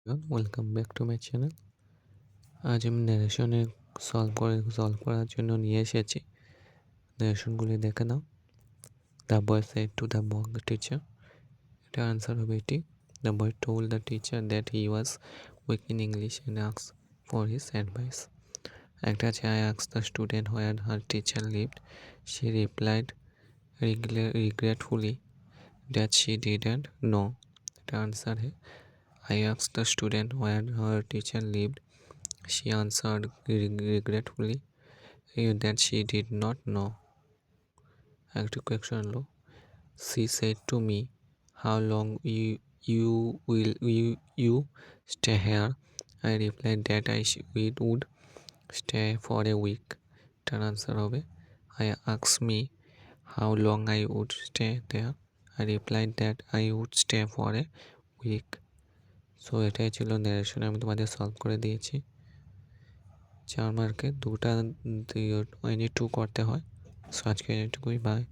Welcome back to my channel. আজ আমি ন্যারেশনে solve করার জন্য নিয়ে এসেছি। ন্যারেশনগুলি দেখে নাও। The boy said to the বক টিচার, এটা আনসার হবে এটি। The boy told the teacher that he was weak in English and asked for his advice. একটা আছে I asked the student where her teacher lived, she replied regretfully that she didn't know, এটা answer है। I asked the student where her teacher lived. She answered regretfully that she did not know. একটি question হলো, she said to me, how long you stay here? I replied that we would stay for a week. তার answer হবে, I asked me how long I would stay there. I replied that I would stay for a week. So এটাই ছিল narration, আমি তোমাদের solve করে দিয়েছি। 4 মার্কে 2টা 2 করতে হয়। সো আজকে এটুকুই, বাই।